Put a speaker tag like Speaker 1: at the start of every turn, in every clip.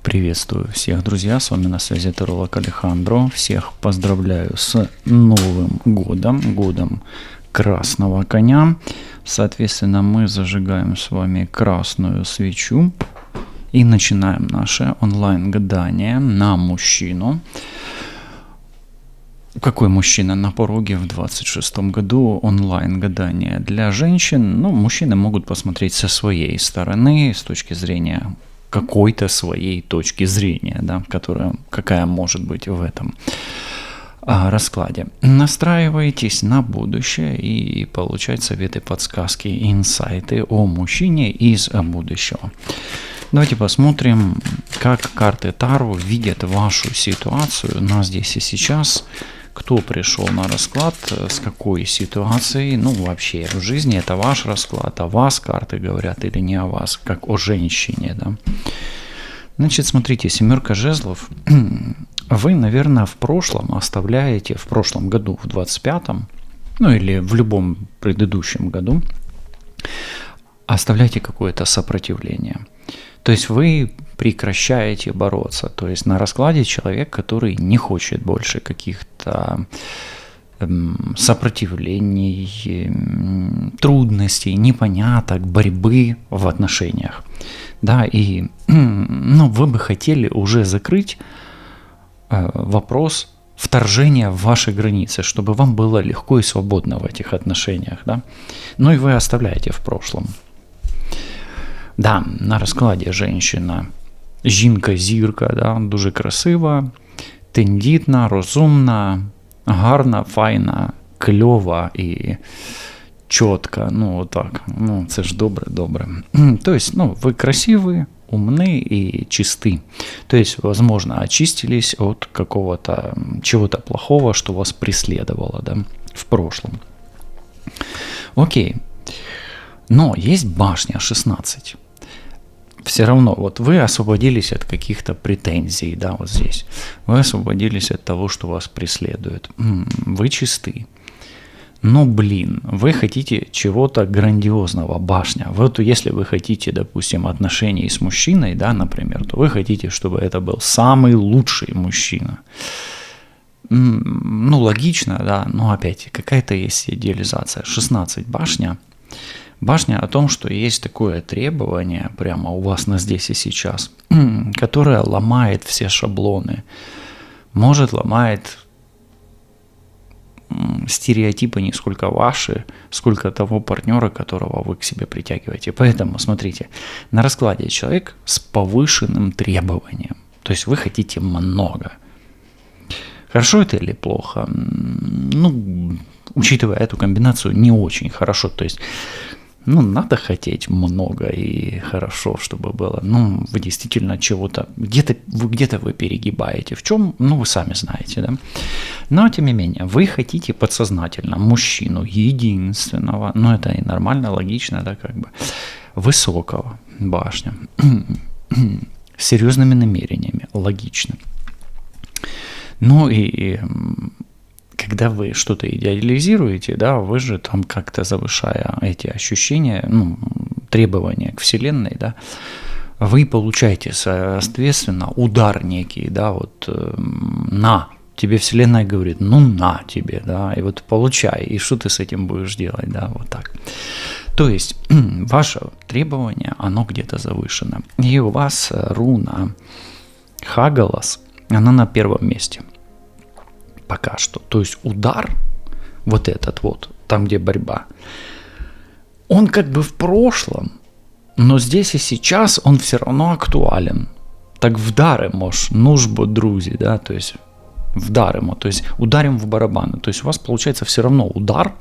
Speaker 1: Приветствую всех, друзья, с вами на связи таролог Алехандро. Всех поздравляю с Новым годом, годом красного коня. Соответственно, мы зажигаем с вами красную свечу и начинаем наше онлайн-гадание на мужчину. Какой мужчина на пороге в 26 году? Онлайн-гадание для женщин. Мужчины могут посмотреть со своей стороны, с точки зрения какой-то своей точки зрения, да, какая может быть в этом раскладе. Настраивайтесь на будущее и получать советы, подсказки, инсайты о мужчине из будущего. Давайте посмотрим, как карты Таро видят вашу ситуацию на здесь и сейчас. Кто пришел на расклад, с какой ситуацией, вообще в жизни это ваш расклад, о вас карты говорят или не о вас, как о женщине, да. Значит, смотрите, 7 жезлов, вы, наверное, в прошлом году, в 25-м, или в любом предыдущем году, оставляете какое-то сопротивление. То есть вы прекращаете бороться. То есть на раскладе человек, который не хочет больше каких-то сопротивлений, трудностей, непоняток, борьбы в отношениях. Да, и вы бы хотели уже закрыть вопрос вторжения в ваши границы, чтобы вам было легко и свободно в этих отношениях. Да? И вы оставляете в прошлом. Да, на розкладі женщина, жінка-зірка, да, дуже красива, тендітна, розумна, гарна, файна, кльова і чітка. Це ж добре. То есть, вы красивые, умны и чисты. То есть, возможно, очистились от какого-то чего-то плохого, что вас преследовало, да, в прошлом. Окей. Но есть башня 16. Все равно, вы освободились от каких-то претензий, да, вот здесь. Вы освободились от того, что вас преследует. Вы чисты. Но, вы хотите чего-то грандиозного, башня. Если вы хотите, допустим, отношений с мужчиной, да, например, то вы хотите, чтобы это был самый лучший мужчина. Логично, да, но опять, какая-то есть идеализация. 16 башня. Башня о том, что есть такое требование прямо у вас на здесь и сейчас, которое ломает все шаблоны, ломает стереотипы не сколько ваши, сколько того партнера, которого вы к себе притягиваете. Поэтому, смотрите, на раскладе человек с повышенным требованием, то есть вы хотите много. Хорошо это или плохо? Учитывая эту комбинацию, не очень хорошо, то есть надо хотеть много и хорошо, чтобы было. Вы действительно чего-то, где-то вы перегибаете. В чем? Вы сами знаете, да? Но, тем не менее, вы хотите подсознательно мужчину единственного, это и нормально, логично, да, высокого, башня, с серьезными намерениями, логично. Когда вы что-то идеализируете, да, вы же там как-то завышая эти ощущения, требования к Вселенной, да, вы получаете, соответственно, удар некий, да, на, тебе Вселенная говорит, на тебе, да, и получай, и что ты с этим будешь делать, да, вот так. То есть ваше требование, оно где-то завышено, и у вас руна Хагалас, она на первом месте. Пока что. То есть удар, там, где борьба, он в прошлом, но здесь и сейчас он все равно актуален. Так вдаримо, нужбо, друзі, да, то есть вдаримо, то есть ударим в барабаны. То есть у вас получается все равно удар,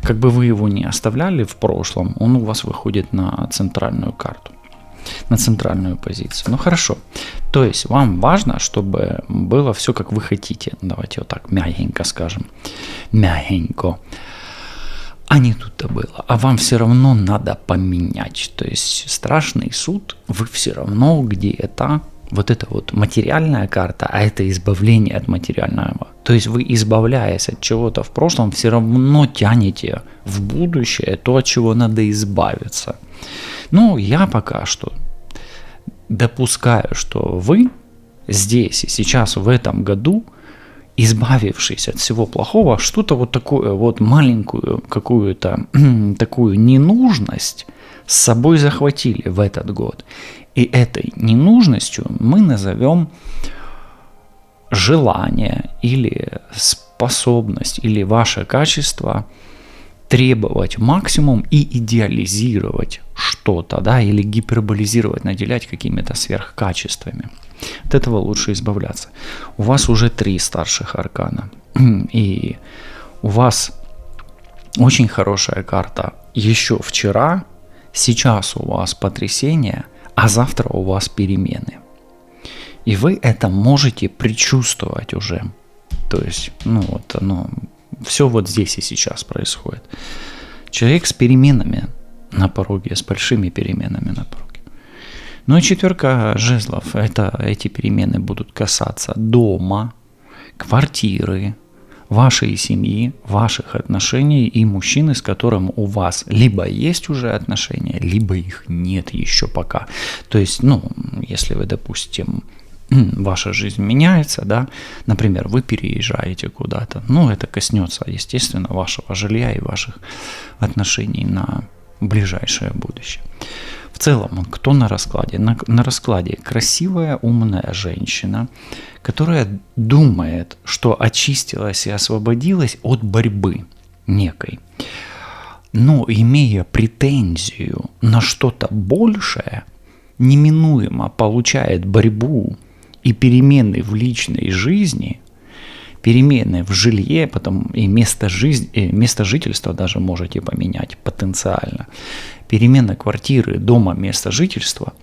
Speaker 1: как бы вы его не оставляли в прошлом, он у вас выходит на центральную карту. На центральную позицию. Хорошо. То есть вам важно, чтобы было все, как вы хотите. Давайте мягенько скажем. Мягенько. А не тут-то было. А вам все равно надо поменять. То есть страшный суд, вы все равно где-то материальная карта, а это избавление от материального. То есть вы, избавляясь от чего-то в прошлом, все равно тянете в будущее то, от чего надо избавиться. Я пока что допускаю, что вы здесь и сейчас, в этом году, избавившись от всего плохого, что-то вот такое, вот маленькую какую-то такую ненужность с собой захватили в этот год. И этой ненужностью мы назовем желание или способность или ваше качество требовать максимум и идеализировать что-то, да, или гиперболизировать, наделять какими-то сверхкачествами. От этого лучше избавляться. У вас уже 3 старших аркана, и у вас очень хорошая карта. Еще вчера, сейчас у вас потрясение, а завтра у вас перемены. И вы это можете предчувствовать уже. То есть, вот оно, все вот здесь и сейчас происходит. Человек с переменами на пороге, с большими переменами на пороге. Ну и 4 жезлов, эти перемены будут касаться дома, квартиры, вашей семьи, ваших отношений и мужчины, с которым у вас либо есть уже отношения, либо их нет еще пока. То есть, если вы, допустим, ваша жизнь меняется, да, например, вы переезжаете куда-то, это коснется, естественно, вашего жилья и ваших отношений на ближайшее будущее. В целом, кто на раскладе? На раскладе красивая, умная женщина, которая думает, что очистилась и освободилась от борьбы некой, но имея претензию на что-то большее, неминуемо получает борьбу и перемены в личной жизни, перемены в жилье, потом и место жительства даже можете поменять потенциально, перемена квартиры, дома, места жительства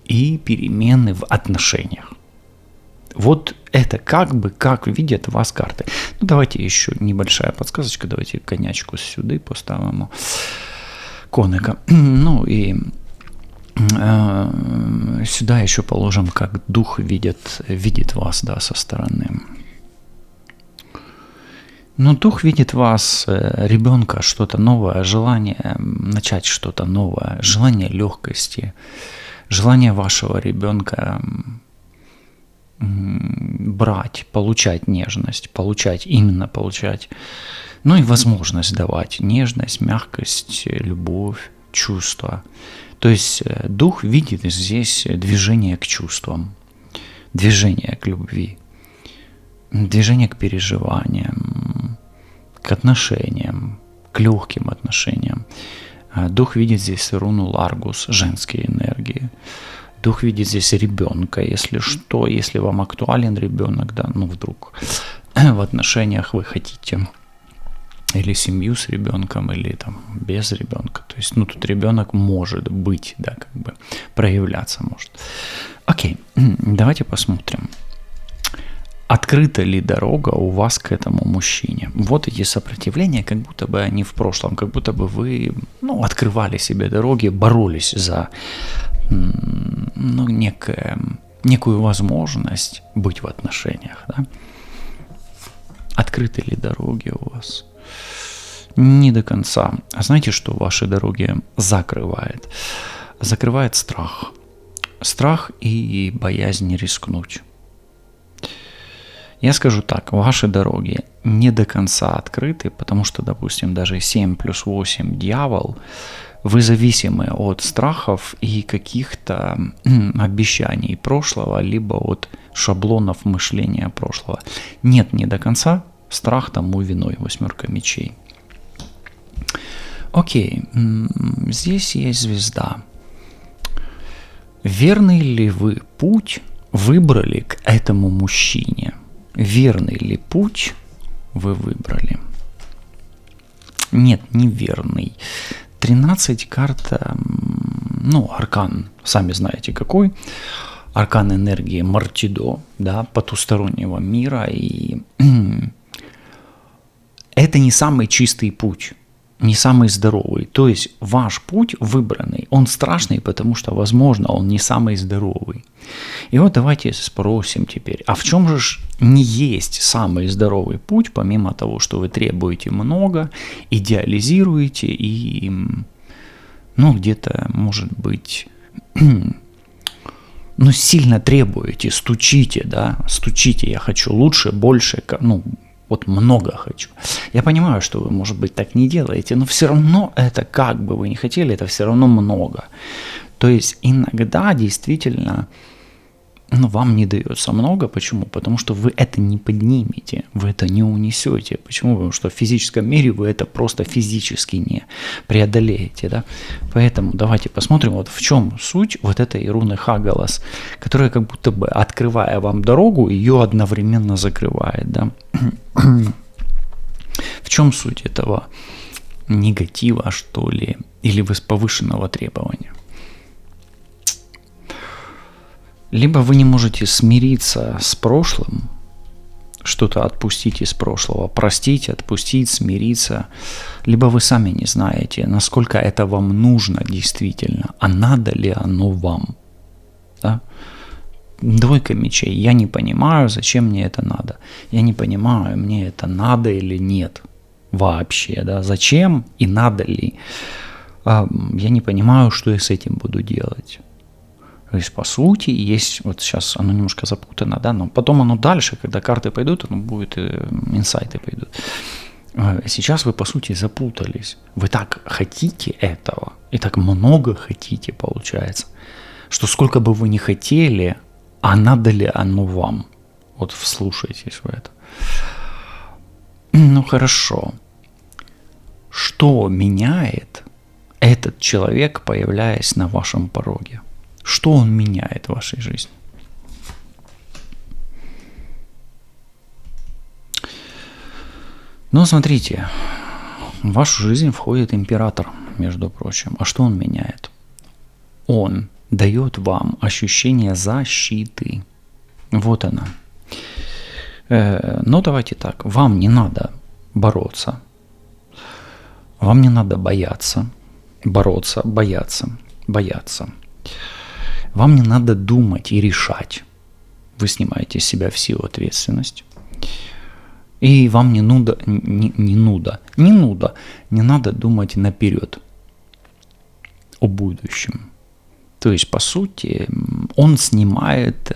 Speaker 1: и перемены в отношениях. Вот это как видят вас карты. Давайте еще небольшая подсказочка, давайте конячку сюда поставим, коника, и сюда еще положим, как дух видит вас, да, со стороны. Дух видит вас, ребенка, что-то новое, желание начать что-то новое, желание легкости, желание вашего ребенка брать, получать нежность, получать, и возможность давать нежность, мягкость, любовь, чувства. То есть дух видит здесь движение к чувствам, движение к любви, движение к переживаниям, к отношениям, к легким отношениям. Дух видит здесь руну Ларгус, женские энергии. Дух видит здесь ребенка, если что, если вам актуален ребенок, да, вдруг в отношениях вы хотите или семью с ребенком, или там без ребенка. То есть, тут ребенок может быть, да, проявляться может. Окей, давайте посмотрим. Открыта ли дорога у вас к этому мужчине? Вот эти сопротивления, как будто бы они в прошлом, как будто бы вы, открывали себе дороги, боролись за, некую возможность быть в отношениях, да? Открыты ли дороги у вас? Не до конца. А знаете, что ваши дороги закрывает? Закрывает страх. Страх и боязнь рискнуть. Я скажу так, ваши дороги не до конца открыты, потому что, допустим, даже 7 плюс 8 дьявол, вы зависимы от страхов и каких-то обещаний прошлого, либо от шаблонов мышления прошлого. Нет, не до конца, страх тому виной, 8 мечей. Окей, здесь есть звезда. Верный ли вы путь выбрали к этому мужчине? Верный ли путь вы выбрали? Нет, неверный. 13 карт, аркан, сами знаете какой. Аркан энергии Мартидо, да, потустороннего мира. И это не самый чистый путь, не самый здоровый. То есть ваш путь выбранный, он страшный, потому что, возможно, он не самый здоровый. И вот давайте спросим теперь, а в чем же не есть самый здоровый путь, помимо того, что вы требуете много, идеализируете и, где-то, может быть, но сильно требуете, стучите, да, стучите, я хочу лучше, больше, ну, вот много хочу. Я понимаю, что вы, может быть, так не делаете, но все равно это, как бы вы ни хотели, это все равно много. То есть иногда действительно, ну, вам не дается много. Почему? Потому что вы это не поднимете, вы это не унесете. Почему? Потому что в физическом мире вы это просто физически не преодолеете. Да? Поэтому давайте посмотрим, вот в чем суть вот этой руны Хагалас, которая как будто бы, открывая вам дорогу, ее одновременно закрывает. Да? В чем суть этого негатива, что ли, или повышенного требования? Либо вы не можете смириться с прошлым, что-то отпустить из прошлого, простить, отпустить, смириться, либо вы сами не знаете, насколько это вам нужно действительно, а надо ли оно вам. Да? Двойка мечей. Я не понимаю, зачем мне это надо. Я не понимаю, мне это надо или нет вообще. Да? Зачем и надо ли. Я не понимаю, что я с этим буду делать. То есть, по сути, есть, вот сейчас оно немножко запутано, да, но потом оно дальше, когда карты пойдут, оно будет, инсайты пойдут. Сейчас вы, по сути, запутались. Вы так хотите этого, и так много хотите, получается, что сколько бы вы ни хотели, а надо ли оно вам? Вот вслушайтесь в это. Ну, хорошо. Что меняет этот человек, появляясь на вашем пороге? Что он меняет в вашей жизни? Ну, смотрите, в вашу жизнь входит император, между прочим. А что он меняет? Он дает вам ощущение защиты. Вот она. Но давайте так, вам не надо бороться. Вам не надо бояться. Бороться, бояться. Вам не надо думать и решать. Вы снимаете с себя всю ответственность. И вам не надо думать наперед о будущем. То есть, по сути, он снимает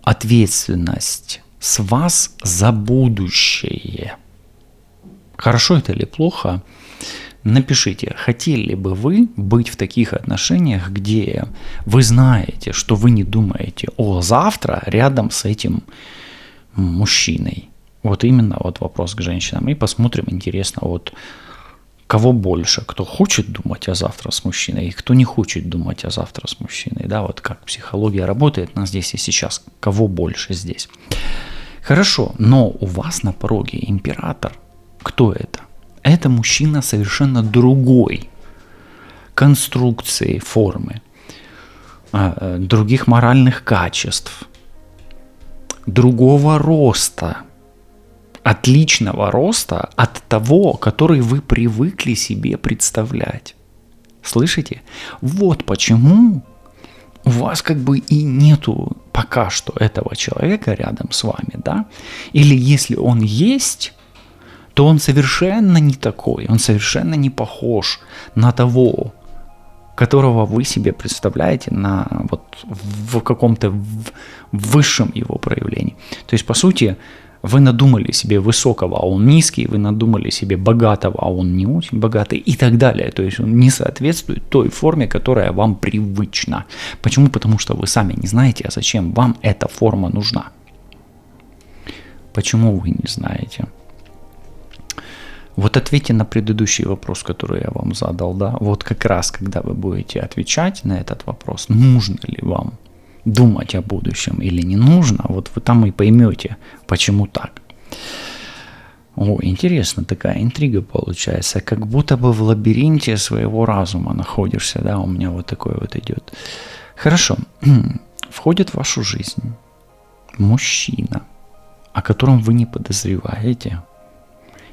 Speaker 1: ответственность с вас за будущее. Хорошо это или плохо? Напишите, хотели бы вы быть в таких отношениях, где вы знаете, что вы не думаете о завтра рядом с этим мужчиной. Вот именно вот вопрос к женщинам. И посмотрим, интересно, вот кого больше, кто хочет думать о завтра с мужчиной и кто не хочет думать о завтра с мужчиной. Да, вот как психология работает на здесь и сейчас. Кого больше здесь. Хорошо, но у вас на пороге император. Кто это? Это мужчина совершенно другой конструкции, формы, других моральных качеств, другого роста, отличного роста от того, который вы привыкли себе представлять. Слышите? Вот почему у вас как бы и нету пока что этого человека рядом с вами, да? Или если он есть, то он совершенно не такой, он совершенно не похож на того, которого вы себе представляете вот в каком-то высшем его проявлении. То есть, по сути, вы надумали себе высокого, а он низкий, вы надумали себе богатого, а он не очень богатый и так далее. То есть он не соответствует той форме, которая вам привычна. Почему? Потому что вы сами не знаете, а зачем вам эта форма нужна. Почему вы не знаете? Вот ответьте на предыдущий вопрос, который я вам задал, да, вот как раз, когда вы будете отвечать на этот вопрос, нужно ли вам думать о будущем или не нужно, вот вы там и поймете, почему так. О, интересно, такая интрига получается, как будто бы в лабиринте своего разума находишься, да, у меня вот такое вот идет. Хорошо, входит в вашу жизнь мужчина, о котором вы не подозреваете,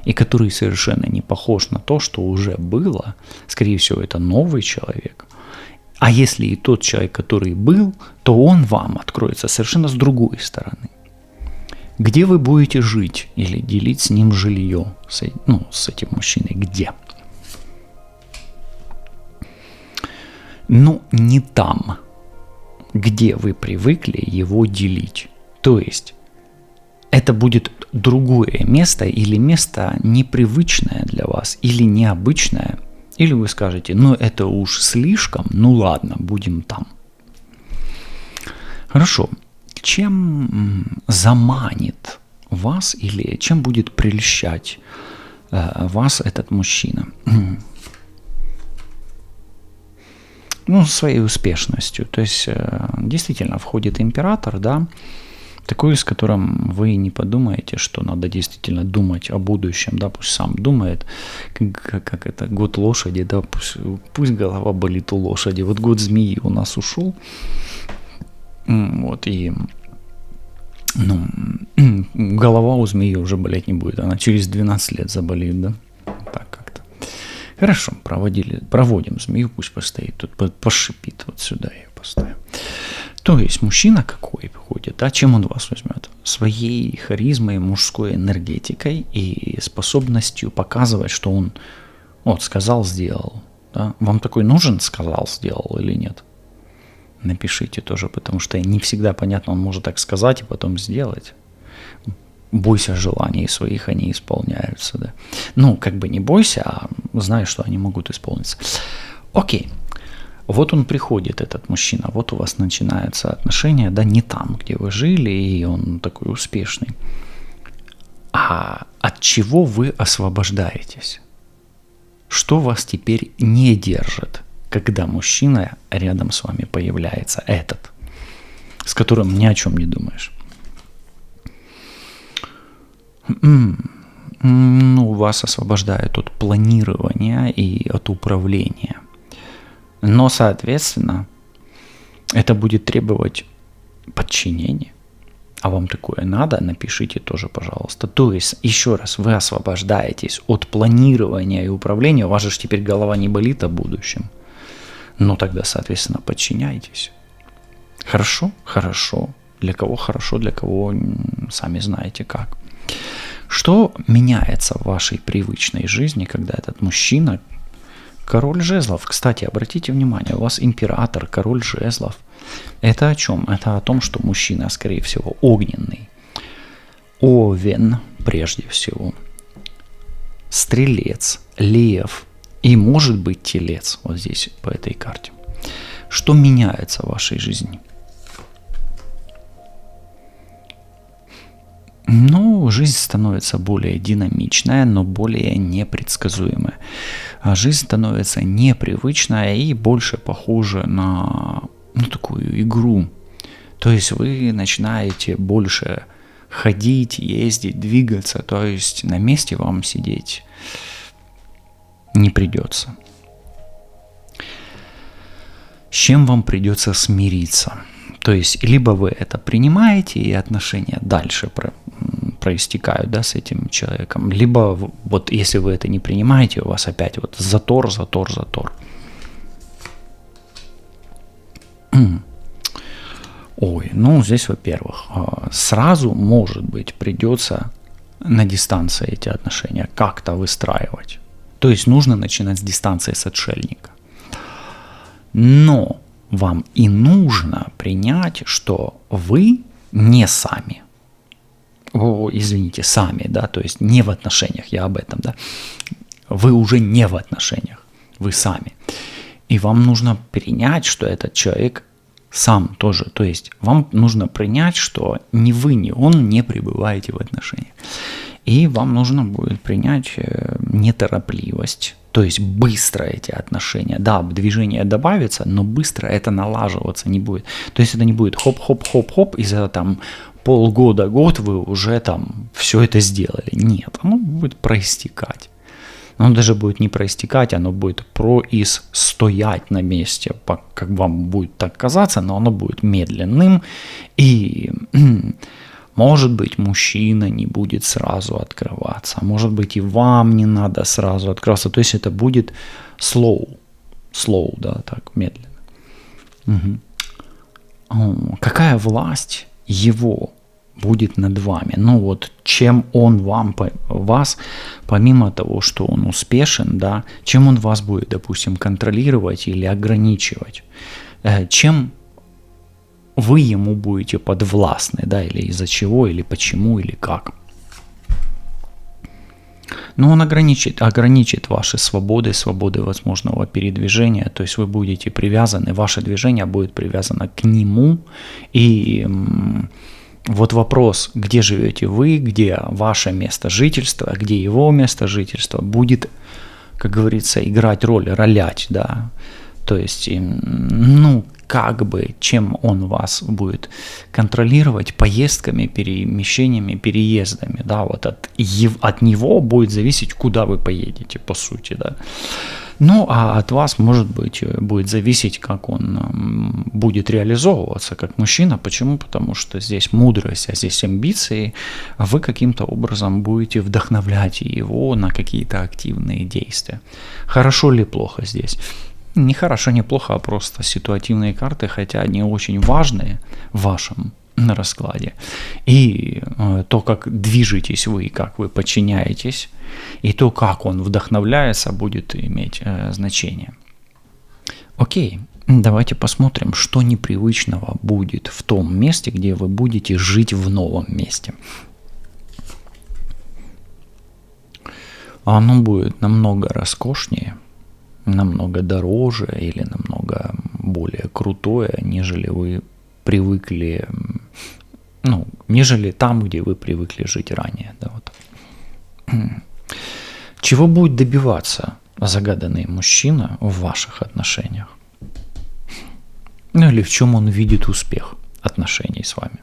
Speaker 1: и который совершенно не похож на то, что уже было, скорее всего, это новый человек. А если и тот человек, который был, то он вам откроется совершенно с другой стороны. Где вы будете жить или делить с ним жилье, с этим мужчиной, где? но не там, где вы привыкли его делить. То есть это будет другое место или место непривычное для вас или необычное. Или вы скажете, ну это уж слишком, ну ладно, будем там. Хорошо. Чем заманит вас или чем будет прельщать вас этот мужчина? Ну, своей успешностью. То есть, действительно, входит император, да, такой, с которым вы не подумаете, что надо действительно думать о будущем, да, пусть сам думает, как это, год лошади, да, пусть голова болит у лошади. Вот год змеи у нас ушел, вот, и, ну, голова у змеи уже болеть не будет, она через 12 лет заболеет, да, так как-то. Хорошо, проводим змею, пусть постоит, тут пошипит, вот сюда я ее поставим. То есть мужчина какой приходит, да, чем он вас возьмет? Своей харизмой, мужской энергетикой и способностью показывать, что он вот сказал, сделал. Да? Вам такой нужен сказал, сделал или нет? Напишите тоже, потому что не всегда понятно, он может так сказать и потом сделать. Бойся желаний своих, они исполняются. Да? Ну, как бы не бойся, а знай, что они могут исполниться. Окей. Вот он приходит, этот мужчина, вот у вас начинаются отношения, да, не там, где вы жили, и он такой успешный. А от чего вы освобождаетесь? Что вас теперь не держит, когда мужчина рядом с вами появляется, этот, с которым ни о чем не думаешь? Ну, вас освобождает от планирования и от управления. Но, соответственно, это будет требовать подчинения. А вам такое надо? Напишите тоже, пожалуйста. То есть, еще раз, вы освобождаетесь от планирования и управления. У вас же теперь голова не болит о будущем. Ну, тогда, соответственно, подчиняйтесь. Хорошо? Хорошо. Для кого хорошо, для кого сами знаете как. Что меняется в вашей привычной жизни, когда этот мужчина... Король жезлов, кстати, обратите внимание, у вас император, король жезлов. Это о чем? Это о том, что мужчина, скорее всего, огненный. Овен, прежде всего. Стрелец, лев и, может быть, телец. Вот здесь, по этой карте. Что меняется в вашей жизни? Ну, жизнь становится более динамичная, но более непредсказуемая. А жизнь становится непривычная и больше похожа на такую игру. То есть вы начинаете больше ходить, ездить, двигаться, то есть на месте вам сидеть не придется. С чем вам придется смириться? То есть либо вы это принимаете, и отношения дальше проистекают, да, с этим человеком, либо вот если вы это не принимаете, у вас опять вот затор. Ой, ну здесь, во-первых, сразу, может быть, придется на дистанции эти отношения как-то выстраивать. То есть нужно начинать с дистанции, с отшельника. Но вам и нужно принять, что вы не сами. Сами, да, то есть не в отношениях, я об этом, да. Вы уже не в отношениях, вы сами. И вам нужно принять, что этот человек сам тоже. То есть вам нужно принять, что ни вы, ни он не пребываете в отношениях. И вам нужно будет принять неторопливость, то есть быстро эти отношения. Да, движение добавится, но быстро это налаживаться не будет. То есть это не будет хоп-хоп-хоп-хоп, и за там полгода-год вы уже там все это сделали. Нет, оно будет проистекать. Оно даже будет не проистекать, оно будет стоять на месте, как вам будет так казаться, но оно будет медленным. И, может быть, мужчина не будет сразу открываться, может быть, и вам не надо сразу открываться. То есть это будет slow, да, так, медленно. Какая власть его будет над вами. Ну вот, чем он вас, помимо того, что он успешен, да, чем он вас будет, допустим, контролировать или ограничивать, чем вы ему будете подвластны, да, или из-за чего, или почему, или как. Но он ограничит ваши свободы возможного передвижения, то есть вы будете привязаны, ваше движение будет привязано к нему, и вот вопрос, где живете вы, где ваше место жительства, где его место жительства, будет, как говорится, играть ролять, да, то есть, ну, как бы, чем он вас будет контролировать поездками, перемещениями, переездами, да, вот от него будет зависеть, куда вы поедете, по сути, да. Ну, а от вас, может быть, будет зависеть, как он будет реализовываться как мужчина. Почему? Потому что здесь мудрость, а здесь амбиции. Вы каким-то образом будете вдохновлять его на какие-то активные действия. Хорошо или плохо здесь? Не хорошо, не плохо, а просто ситуативные карты, хотя они очень важные в вашем раскладе. И то, как движетесь вы, как вы подчиняетесь, и то, как он вдохновляется, будет иметь значение. Окей, давайте посмотрим, что непривычного будет в том месте, где вы будете жить в новом месте. Оно будет намного роскошнее, намного дороже или намного более крутое, нежели вы привыкли, ну, нежели там, где вы привыкли жить ранее. Да, вот. Чего будет добиваться загаданный мужчина в ваших отношениях? Ну или в чем он видит успех отношений с вами?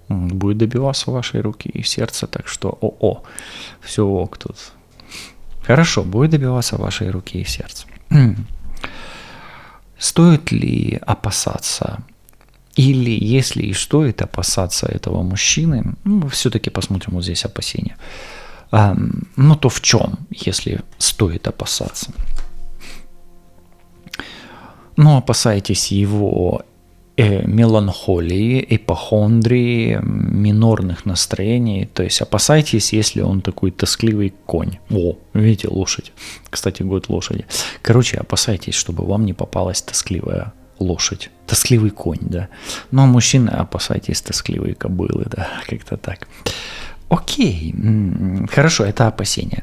Speaker 1: Он будет добиваться вашей руки и сердца, так что все ок тут. Хорошо, будет добиваться вашей руки и сердца. Стоит ли опасаться, или если и стоит опасаться этого мужчины, ну, все-таки посмотрим вот здесь опасения, ну то в чем, если стоит опасаться? Ну, опасайтесь его меланхолии, ипохондрии, минорных настроений. То есть опасайтесь, если он такой тоскливый конь. О, видите, лошадь. Кстати, год лошади. Короче, опасайтесь, чтобы вам не попалась тоскливая лошадь. Тоскливый конь, да. Ну, а мужчины, опасайтесь тоскливые кобылы, да, как-то так. Окей, хорошо, это опасение.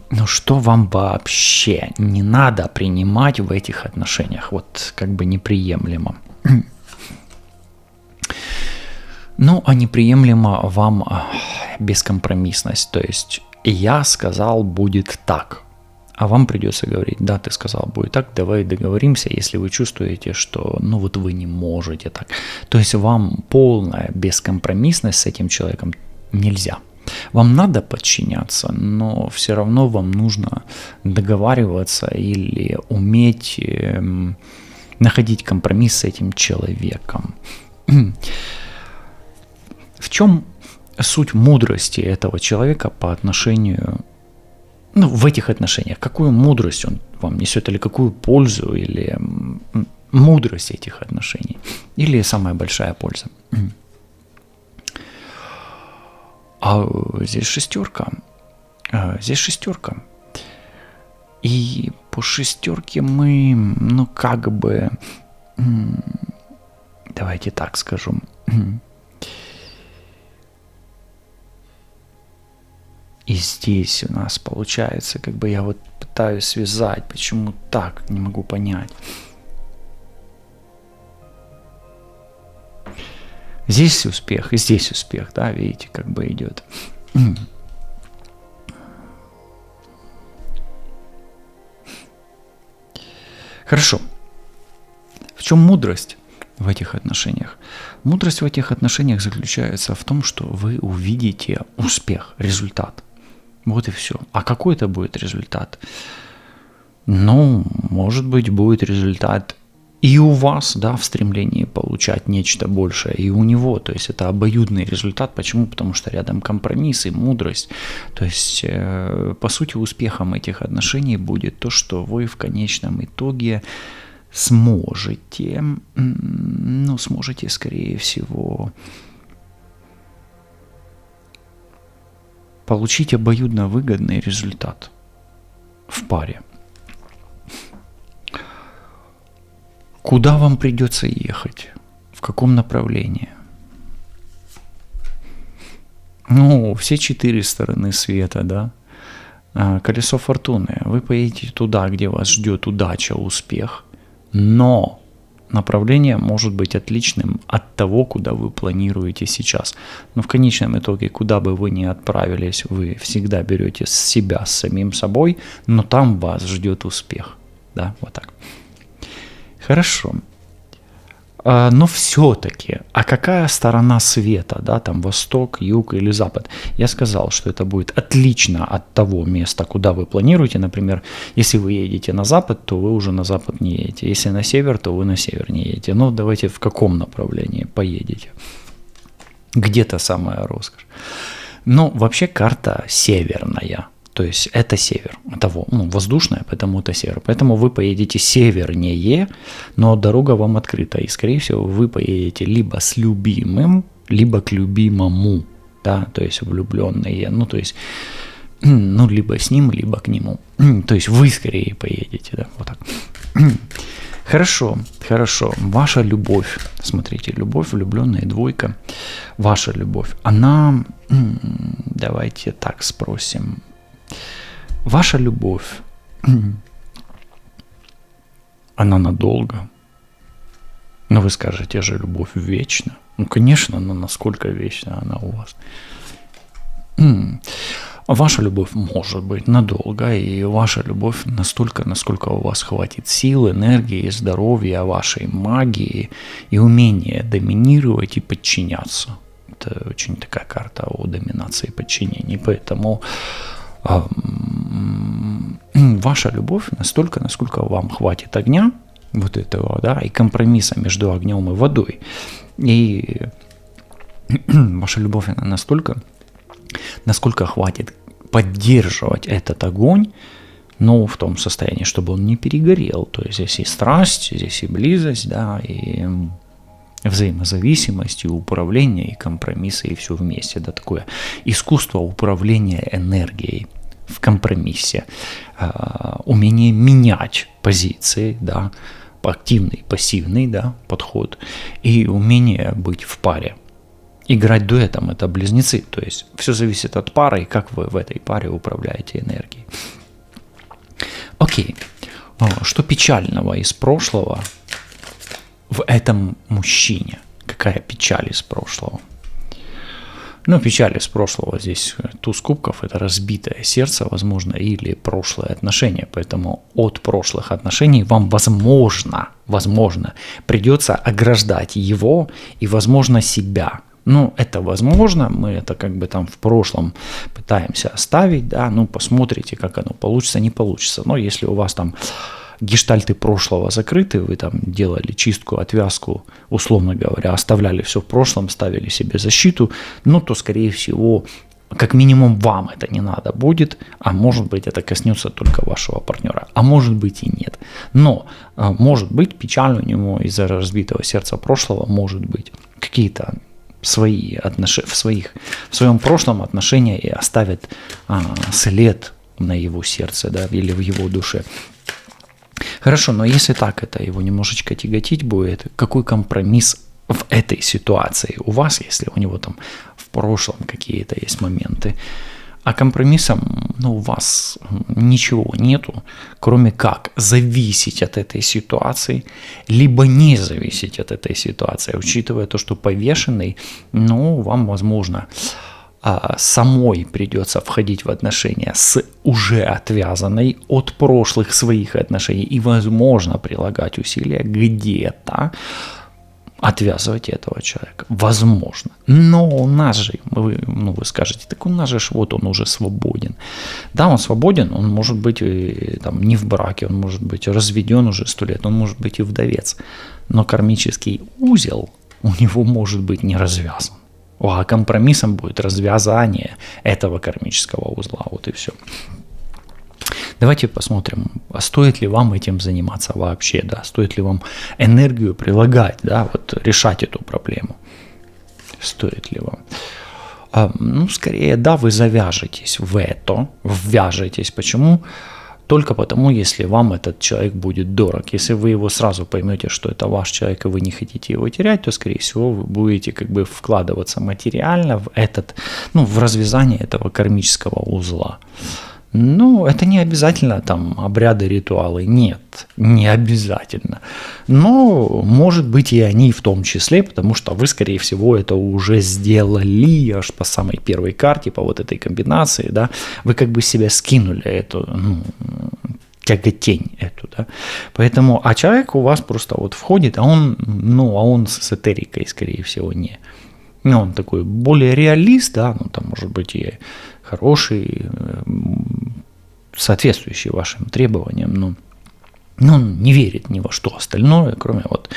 Speaker 1: Но что вам вообще не надо принимать в этих отношениях? Вот как бы неприемлемо. Ну, а неприемлемо вам бескомпромиссность. То есть я сказал, будет так. А вам придется говорить, да, ты сказал, будет так, давай договоримся, если вы чувствуете, что, ну, вот вы не можете так. То есть вам полная бескомпромиссность с этим человеком нельзя. Вам надо подчиняться, но все равно вам нужно договариваться или уметь находить компромисс с этим человеком. В чем суть мудрости этого человека по отношению, ну, в этих отношениях? Какую мудрость он вам несет, или какую пользу, или мудрость этих отношений, или самая большая польза? А здесь шестерка. Здесь шестерка. И по шестерке мы, ну, как бы, давайте так скажу. И здесь у нас получается, как бы я вот пытаюсь связать, почему так, не могу понять. Здесь успех, и здесь успех, да, видите, как бы идет. Хорошо. В чем мудрость в этих отношениях? Мудрость в этих отношениях заключается в том, что вы увидите успех, результат. Вот и все. А какой это будет результат? Ну, может быть, будет результат и у вас, да, в стремлении получать нечто большее, и у него. То есть это обоюдный результат. Почему? Потому что рядом компромисс и мудрость. То есть, по сути, успехом этих отношений будет то, что вы в конечном итоге сможете, скорее всего, получить обоюдно выгодный результат в паре. Куда вам придется ехать? В каком направлении? Все 4 стороны света, да? Колесо фортуны. Вы поедете туда, где вас ждет удача, успех, но направление может быть отличным от того, куда вы планируете сейчас. Но в конечном итоге, куда бы вы ни отправились, вы всегда берете себя с самим собой, но там вас ждет успех. Да, вот так. Хорошо. Но все-таки, а какая сторона света, да, там восток, юг или запад? Я сказал, что это будет отлично от того места, куда вы планируете. Например, если вы едете на запад, то вы уже на запад не едете. Если на север, то вы на север не едете. Давайте в каком направлении поедете? Где-то самая роскошь. Вообще карта северная. То есть это север, воздушная, поэтому это север. Поэтому вы поедете севернее, но дорога вам открыта. И, скорее всего, вы поедете либо с любимым, либо к любимому. Да, то есть влюбленные. Либо с ним, либо к нему. То есть вы скорее поедете, да, вот так. Хорошо. Ваша любовь, смотрите, любовь, влюбленная двойка. Ваша любовь, она, давайте так спросим. Ваша любовь, она надолго? Вы скажете же, любовь вечна. Конечно, но насколько вечна она у вас? Ваша любовь может быть надолго, и ваша любовь настолько, насколько у вас хватит сил, энергии, здоровья, вашей магии и умения доминировать и подчиняться. Это очень такая карта о доминации и подчинении, поэтому ваша любовь настолько, насколько вам хватит огня, вот этого, да, и компромисса между огнем и водой. И ваша любовь, она настолько, насколько хватит поддерживать этот огонь, в том состоянии, чтобы он не перегорел. То есть здесь и страсть, здесь и близость, да, и взаимозависимость, и управление, и компромиссы, и все вместе, да, такое искусство управления энергией в компромиссе, умение менять позиции, да, активный, пассивный, да, подход, и умение быть в паре. Играть дуэтом – это близнецы, то есть все зависит от пары, и как вы в этой паре управляете энергией. Окей, что печального из прошлого в этом мужчине? Какая печаль из прошлого? Печаль из прошлого здесь туз кубков – это разбитое сердце, возможно, или прошлые отношения. Поэтому от прошлых отношений вам, возможно, придется ограждать его и, возможно, себя. Это возможно, мы это там в прошлом пытаемся оставить, да, посмотрите, как оно получится, не получится. Но если у вас там гештальты прошлого закрыты, вы там делали чистку, отвязку, условно говоря, оставляли все в прошлом, ставили себе защиту, то, скорее всего, как минимум вам это не надо будет, а может быть это коснется только вашего партнера, а может быть и нет. Но может быть печаль у него из-за разбитого сердца прошлого, может быть какие-то свои отношения, в своем прошлом отношения и оставят след на его сердце, да, или в его душе. Хорошо, но если так, это его немножечко тяготить будет, какой компромисс в этой ситуации у вас, если у него там в прошлом какие-то есть моменты, а компромиссом у вас ничего нету, кроме как зависеть от этой ситуации, либо не зависеть от этой ситуации, учитывая то, что повешенный, вам, возможно, самой придется входить в отношения с уже отвязанной от прошлых своих отношений и, возможно, прилагать усилия где-то отвязывать этого человека. Возможно. Но у нас же, вы скажете, так у нас же вот он уже свободен. Да, он свободен, он может быть там, не в браке, он может быть разведен уже 100 лет, он может быть и вдовец. Но кармический узел у него может быть не развязан. А компромиссом будет развязание этого кармического узла. Вот и все. Давайте посмотрим, а стоит ли вам этим заниматься вообще, да, стоит ли вам энергию прилагать, да, вот решать эту проблему. Стоит ли вам? Ну, скорее, да, вы завяжетесь в это, ввяжетесь. Почему? Только потому, если вам этот человек будет дорог. Если вы его сразу поймете, что это ваш человек, и вы не хотите его терять, то, скорее всего, вы будете как бы вкладываться материально в этот, ну, в развязание этого кармического узла. Ну, это не обязательно там обряды, ритуалы, нет, не обязательно. Но, может быть, и они в том числе, потому что вы, скорее всего, это уже сделали аж по самой первой карте, по вот этой комбинации, да, вы как бы себя скинули эту, ну, тяготень эту, да, поэтому, а человек у вас просто вот входит, а он с эзотерикой, скорее всего, не. Ну, он такой более реалист, да, ну, там, может быть, и хороший, соответствующий вашим требованиям, но он не верит ни во что остальное, кроме вот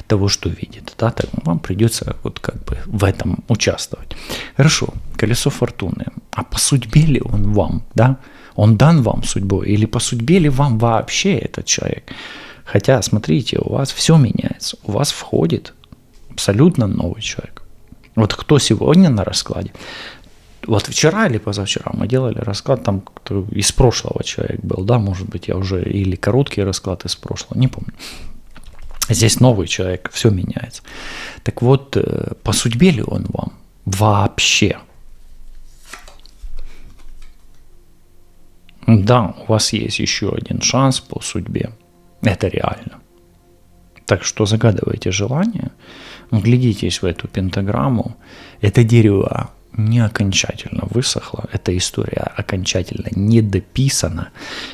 Speaker 1: того, что видит, да, так вам придется вот как бы в этом участвовать. Хорошо, колесо фортуны, а по судьбе ли он вам, да, он дан вам судьбой, или по судьбе ли вам вообще этот человек? Хотя, смотрите, у вас все меняется, у вас входит абсолютно новый человек. Вот кто сегодня на раскладе, вот вчера или позавчера мы делали расклад, там кто из прошлого человек был, да, может быть, я уже, или короткий расклад из прошлого, не помню. Здесь новый человек, все меняется. Так вот, по судьбе ли он вам вообще? Да, у вас есть еще один шанс по судьбе, это реально. Так что загадывайте желание, вглядитесь в эту пентаграмму, это дерево не окончательно высохло, эта история окончательно не дописана,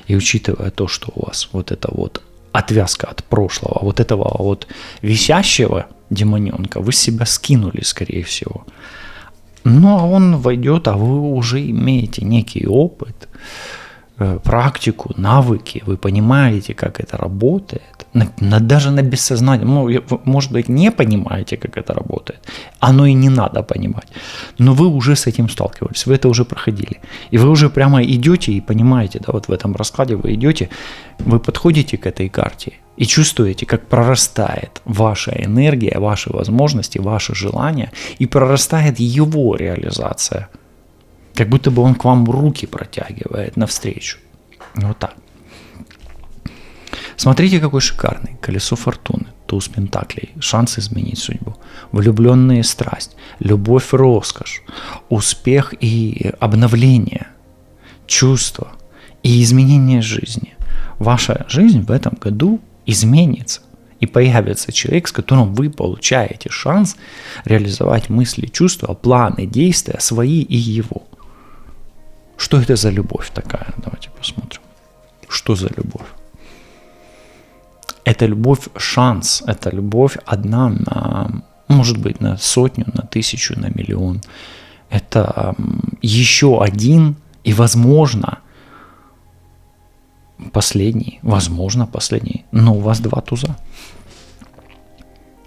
Speaker 1: и учитывая то, что у вас вот эта вот отвязка от прошлого, вот этого вот висящего демоненка, вы с себя скинули, скорее всего. Ну, а он войдет, а вы уже имеете некий опыт, практику, навыки, вы понимаете, как это работает, даже на бессознательном, ну, может быть, не понимаете, как это работает, оно и не надо понимать, но вы уже с этим сталкивались, вы это уже проходили, и вы уже прямо идете и понимаете, да, вот в этом раскладе вы идете, вы подходите к этой карте и чувствуете, как прорастает ваша энергия, ваши возможности, ваши желания, и прорастает его реализация. Как будто бы он к вам руки протягивает навстречу. Вот так. Смотрите, какой шикарный. Колесо фортуны, туз пентаклей, шанс изменить судьбу, влюбленные страсть, любовь, роскошь, успех и обновление, чувства и изменение жизни. Ваша жизнь в этом году изменится. И появится человек, с которым вы получаете шанс реализовать мысли, чувства, планы, действия свои и его. Что это за любовь такая? Давайте посмотрим. Что за любовь? Это любовь шанс, это любовь одна на, может быть, на сотню, на тысячу, на миллион. Это еще один и, возможно, последний, но у вас два туза.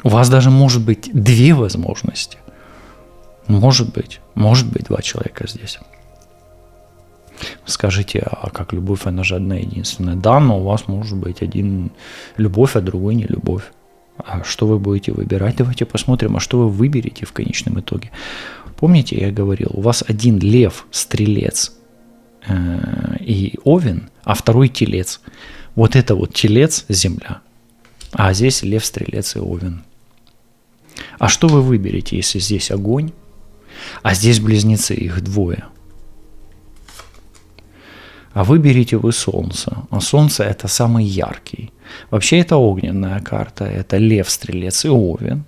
Speaker 1: У вас даже может быть две возможности. Может быть два человека здесь. Скажите, а как любовь, она же одна единственная? Да, но у вас может быть один любовь, а другой не любовь. А что вы будете выбирать? Давайте посмотрим, а что вы выберете в конечном итоге. Помните, я говорил, у вас один лев, стрелец и овен, а второй телец. Вот это вот телец – земля, а здесь лев, стрелец и овен. А что вы выберете, если здесь огонь, а здесь близнецы, их двое? А выберите вы солнце. А солнце – это самый яркий. Вообще это огненная карта, это лев, стрелец и овен.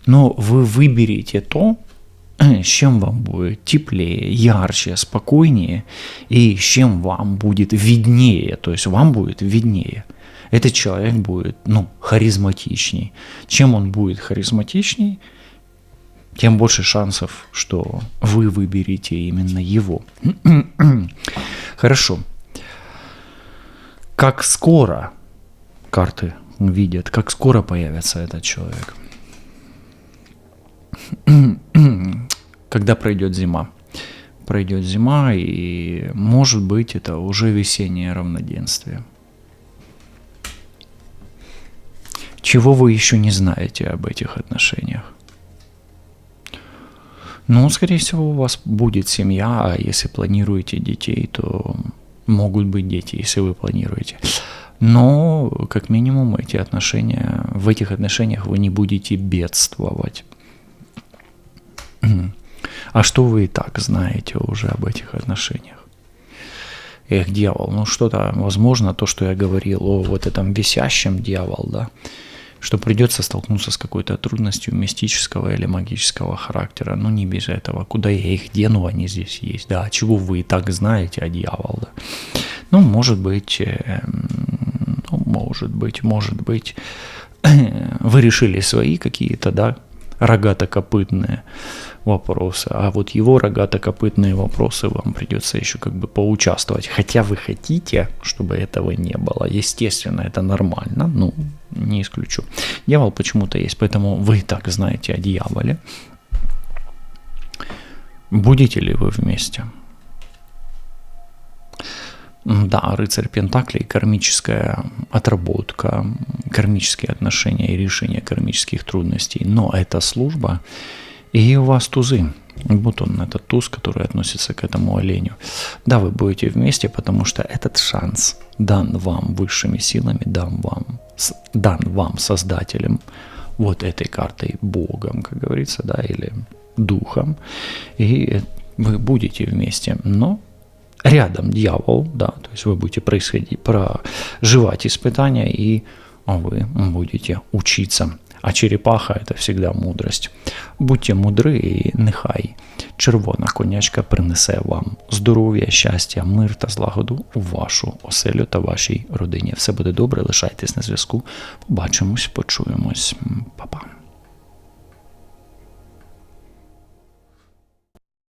Speaker 1: Но вы выберите то, с чем вам будет теплее, ярче, спокойнее, и с чем вам будет виднее. То есть вам будет виднее. Этот человек будет, харизматичней. Чем он будет харизматичней, тем больше шансов, что вы выберете именно его. Хорошо. Как скоро карты видят, как скоро появится этот человек? Когда пройдет зима? пройдет зима, и, может быть, это уже весеннее равноденствие. Чего вы еще не знаете об этих отношениях? Ну, скорее всего, у вас будет семья, а если планируете детей, то могут быть дети, если вы планируете. Но, как минимум, в этих отношениях вы не будете бедствовать. А что вы и так знаете уже об этих отношениях? Эх, дьявол, ну что-то, возможно, то, что я говорил о вот этом висящем дьявол, да, что придется столкнуться с какой-то трудностью мистического или магического характера. Ну, не без этого. Куда я их дену, они здесь есть. Да, чего вы и так знаете о дьяволе? Да? Ну, может быть, вы решили свои какие-то, да, рогато-копытные вопросы, а вот его рогато-копытные вопросы вам придется еще как бы поучаствовать. Хотя вы хотите, чтобы этого не было. Естественно, это нормально, ну, не исключу. Дьявол почему-то есть, поэтому вы и так знаете о дьяволе. Будете ли вы вместе? Да, рыцарь Пентаклей, кармическая отработка, кармические отношения и решение кармических трудностей. Но это служба, и у вас тузы. Вот он, этот туз, который относится к этому оленю. Да, вы будете вместе, потому что этот шанс дан вам высшими силами, дан вам Создателем, вот этой картой, Богом, как говорится, да, или Духом. И вы будете вместе, но рядом дьявол, да, то есть вы будете проживать испытания, и вы будете учиться. А черепаха – это всегда мудрость. Будьте мудрі, і нехай червона конячка принесе вам здоров'я, щастя, мир та злагоду у вашу оселю та вашій родині. Все буде добре, лишайтесь на зв'язку. Побачимось, почуємось. Па-па.